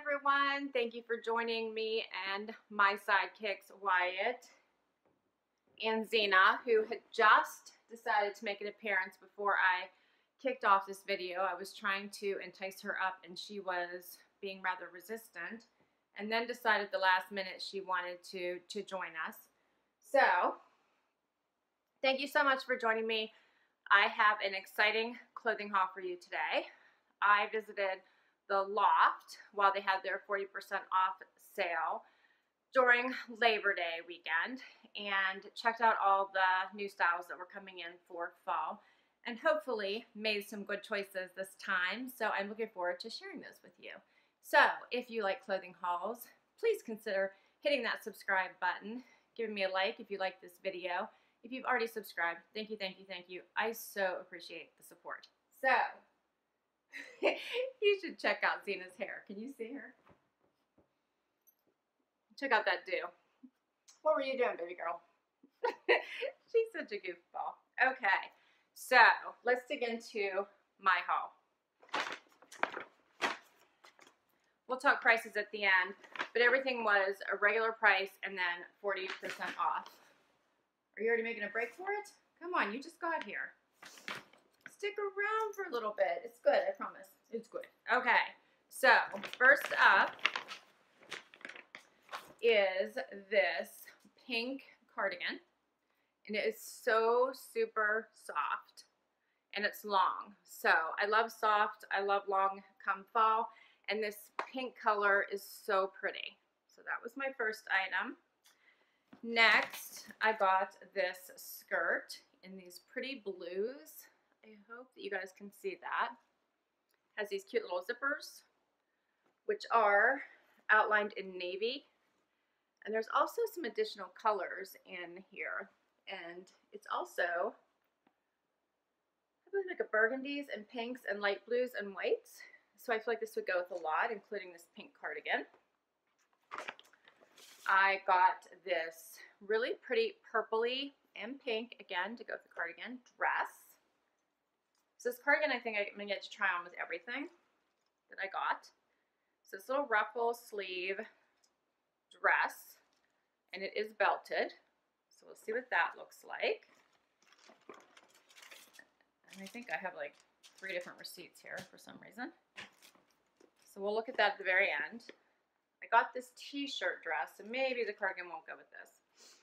everyone. Thank you for joining me and my sidekicks, Wyatt and Zena, who had just decided to make an appearance before I kicked off this video. I was trying to entice her up and she was being rather resistant, and then decided at the last minute she wanted to join us. So, thank you so much for joining me. I have an exciting clothing haul for you today. I visited the Loft while they had their 40% off sale during Labor Day weekend and checked out all the new styles that were coming in for fall, and hopefully made some good choices this time. So I'm looking forward to sharing those with you. So if you like clothing hauls, please consider hitting that subscribe button, giving me a like if you like this video. If you've already subscribed, thank you, thank you, thank you. I so appreciate the support. So, you should check out Zena's hair. Can you see her? Check out that do. What were you doing, baby girl? She's such a goofball. Okay, so let's dig into my haul. We'll talk prices at the end, but everything was a regular price and then 40% off. Are you already making a break for it? Come on, you just got here. Stick around for a little bit. It's good, I promise. It's good. Okay, so first up is this pink cardigan. And it is so super soft. And it's long. So I love soft. I love long come fall. And this pink color is so pretty. So that was my first item. Next, I got this skirt in these pretty blues. I hope that you guys can see that. Has these cute little zippers, which are outlined in navy. And there's also some additional colors in here. And it's also, I believe, like a burgundies and pinks and light blues and whites. So I feel like this would go with a lot, including this pink cardigan. I got this really pretty purpley and pink, again, to go with the cardigan, dress. So this cardigan, I think I'm going to get to try on with everything that I got. So this little ruffle sleeve dress, and it is belted. So we'll see what that looks like. And I think I have like 3 different receipts here for some reason. So we'll look at that at the very end. I got this t-shirt dress, so maybe the cardigan won't go with this.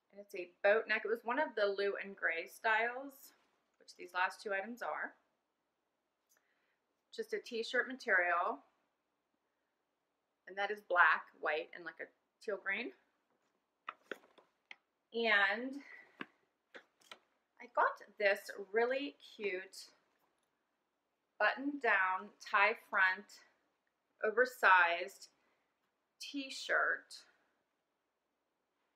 And it's a boat neck. It was one of the Lou and Gray styles, which these last 2 items are. Just a t-shirt material. And that is black, white, and like a teal green. And I got this really cute button-down, tie front, oversized t-shirt,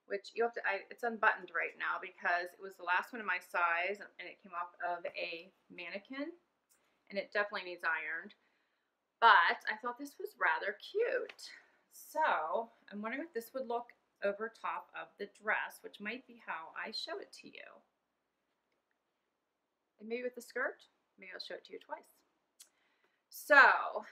which you have to, it's unbuttoned right now because it was the last one in my size and it came off of a mannequin and it definitely needs ironed. But I thought this was rather cute. So I'm wondering if this would look over top of the dress, which might be how I show it to you. And maybe with the skirt, maybe I'll show it to you twice. So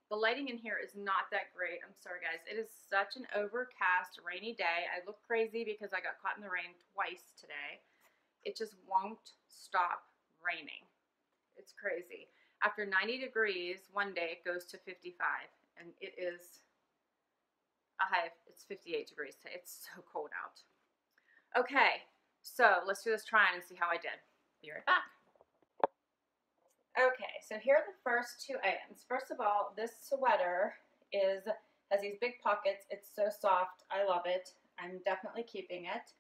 the lighting in here is not that great. I'm sorry, guys. It is such an overcast, rainy day. I look crazy because I got caught in the rain twice today. It just won't stop raining. It's crazy. After 90 degrees one day, it goes to 55, and it is a high. It's 58 degrees today. It's so cold out. Okay, so let's do this try-on and see how I did. Be right back. Okay, so here are the first 2 items. First of all, this sweater has these big pockets. It's so soft. I love it. I'm definitely keeping it.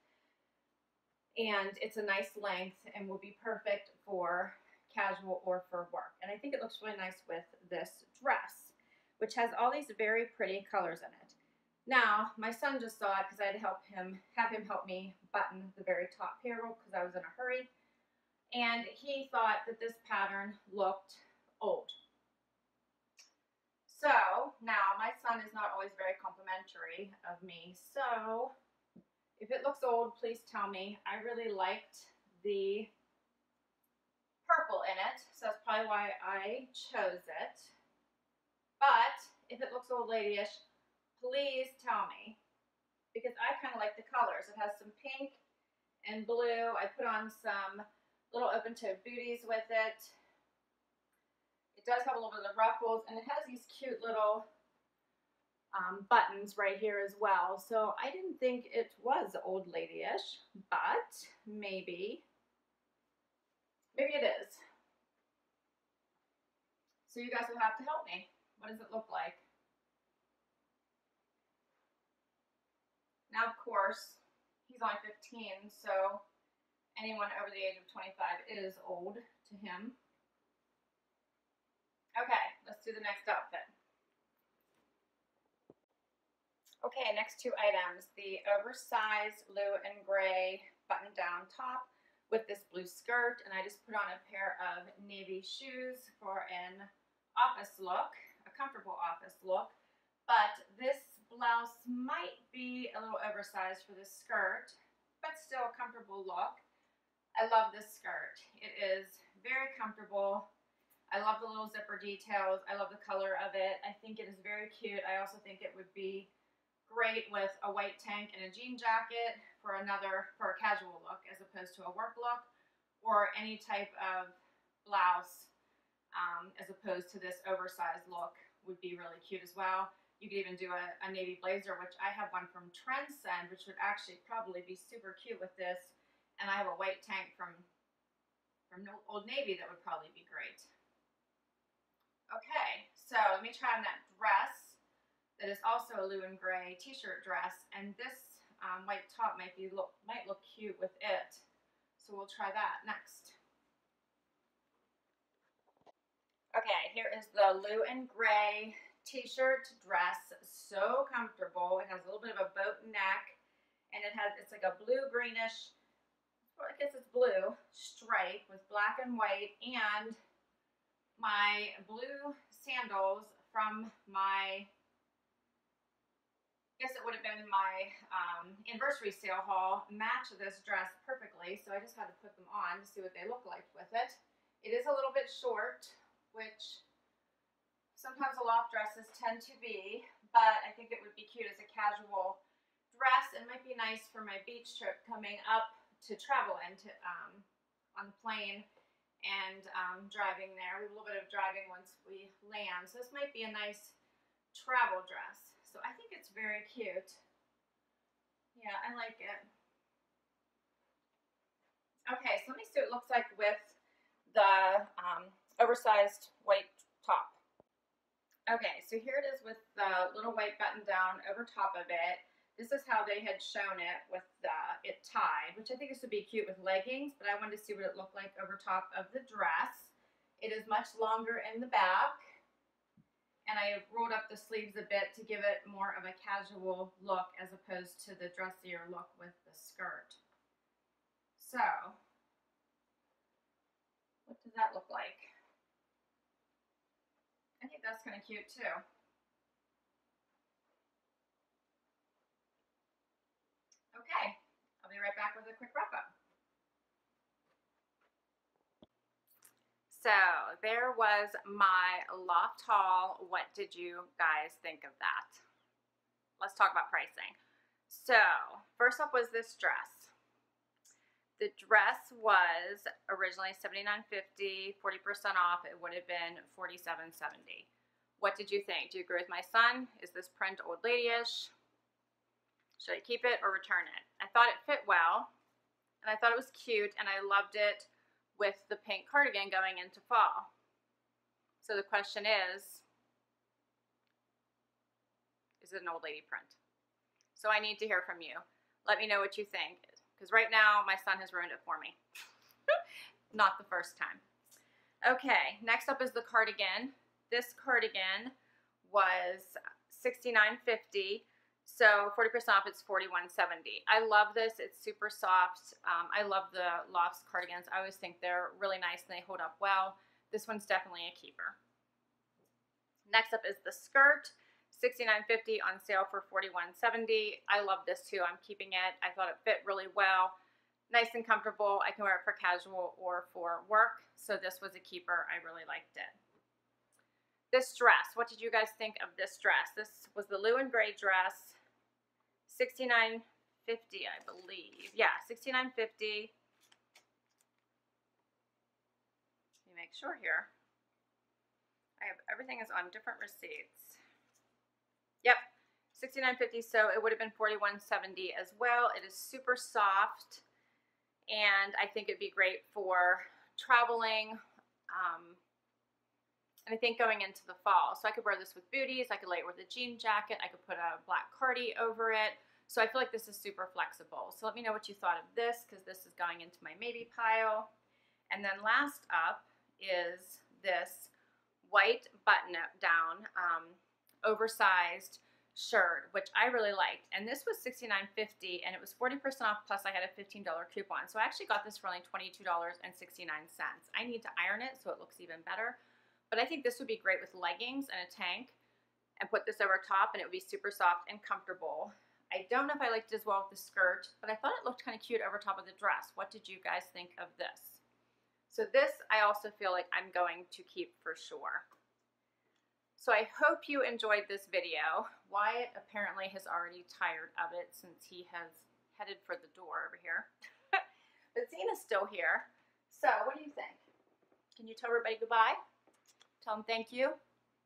And it's a nice length and will be perfect for casual or for work. And I think it looks really nice with this dress, which has all these very pretty colors in it. Now, my son just saw it because I had to have him help me button the very top here because I was in a hurry. And he thought that this pattern looked old. So now my son is not always very complimentary of me. So if it looks old, please tell me. I really liked the purple in it, so that's probably why I chose it. But if it looks old ladyish, please tell me, because I kind of like the colors. It has some pink and blue. I put on some little open-toed booties with it. It does have a little bit of ruffles, and it has these cute little buttons right here as well. So I didn't think it was old ladyish, but maybe it is. So you guys will have to help me. What does it look like? Now, of course, he's only 15, so anyone over the age of 25 is old to him. Okay, let's do the next outfit. Okay, next two items. The oversized blue and gray button-down top with this blue skirt, and I just put on a pair of navy shoes for an office look, a comfortable office look. But this blouse might be a little oversized for this skirt, but still a comfortable look. I love this skirt. It is very comfortable. I love the little zipper details. I love the color of it. I think it is very cute. I also think it would be great with a white tank and a jean jacket for a casual look as opposed to a work look, or any type of blouse as opposed to this oversized look would be really cute as well. You could even do a navy blazer, which I have one from Trendsend, which would actually probably be super cute with this. And I have a white tank from Old Navy that would probably be great. Okay, so let me try on that dress. That is also a blue and gray t-shirt dress, and this white top might look cute with it. So we'll try that next. Okay, here is the blue and gray t-shirt dress. So comfortable. It has a little bit of a boat neck, and it's like a blue greenish, well, I guess it's blue stripe with black and white, and my blue sandals from my, I guess it would have been my anniversary sale haul, match this dress perfectly, so I just had to put them on to see what they look like with it. It is a little bit short, which sometimes the loft dresses tend to be, but I think it would be cute as a casual dress. It might be nice for my beach trip coming up to travel into on the plane and driving there. We have a little bit of driving once we land, so this might be a nice travel dress. So I think it's very cute. Yeah, I like it. Okay, so let me see what it looks like with the oversized white top. Okay, so here it is with the little white button down over top of it. This is how they had shown it with it tied, which I think this would be cute with leggings, but I wanted to see what it looked like over top of the dress. It is much longer in the back, and I rolled up the sleeves a bit to give it more of a casual look as opposed to the dressier look with the skirt. So, what does that look like? I think that's kind of cute too. Okay, I'll be right back with a quick wrap up. So there was my loft haul. What did you guys think of that? Let's talk about pricing. So first up was this dress. The dress was originally $79.50, 40% off. It would have been $47.70. What did you think? Do you agree with my son? Is this print old ladyish? Should I keep it or return it? I thought it fit well, and I thought it was cute, and I loved it with the pink cardigan going into fall. So the question is it an old lady print? So I need to hear from you. Let me know what you think, because right now my son has ruined it for me. Not the first time. Okay, next up is the cardigan. This cardigan was $69.50. So 40% off, it's $41.70. I love this. It's super soft. I love the Loft's cardigans. I always think they're really nice and they hold up well. This one's definitely a keeper. Next up is the skirt. $69.50 on sale for $41.70. I love this too. I'm keeping it. I thought it fit really well. Nice and comfortable. I can wear it for casual or for work. So this was a keeper. I really liked it. This dress, what did you guys think of this dress? This was the Lou and Gray dress, $69.50, I believe. Yeah, $69.50. Let me make sure here. I have everything is on different receipts. Yep, $69.50. So it would have been $41.70 as well. It is super soft, and I think it'd be great for traveling. And I think going into the fall. So I could wear this with booties. I could lay it with a jean jacket. I could put a black cardi over it. So I feel like this is super flexible. So let me know what you thought of this, because this is going into my maybe pile. And then last up is this white button-down oversized shirt, which I really liked. And this was $69.50, and it was 40% off, plus I had a $15 coupon. So I actually got this for only $22.69. I need to iron it so it looks even better. But I think this would be great with leggings and a tank, and put this over top, and it would be super soft and comfortable. I don't know if I liked it as well with the skirt, but I thought it looked kind of cute over top of the dress. What did you guys think of this? So this, I also feel like I'm going to keep for sure. So I hope you enjoyed this video. Wyatt apparently has already tired of it since he has headed for the door over here. But Zena's still here. So what do you think? Can you tell everybody goodbye? Tell them thank you?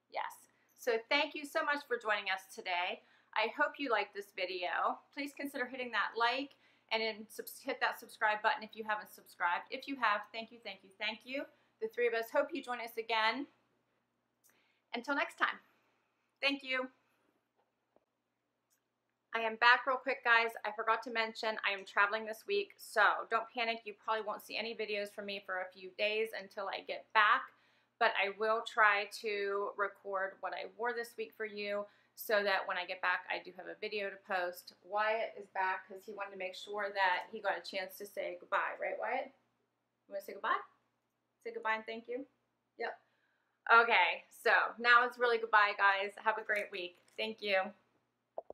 Yes. So thank you so much for joining us today. I hope you liked this video. Please consider hitting that like and then hit that subscribe button if you haven't subscribed. If you have, thank you, thank you, thank you. The three of us hope you join us again. Until next time. Thank you. I am back real quick, guys. I forgot to mention I am traveling this week, so don't panic. You probably won't see any videos from me for a few days until I get back. But I will try to record what I wore this week for you, so that when I get back, I do have a video to post. Wyatt is back because he wanted to make sure that he got a chance to say goodbye. Right, Wyatt? You want to say goodbye? Say goodbye and thank you? Yep. Okay, so now it's really goodbye, guys. Have a great week. Thank you.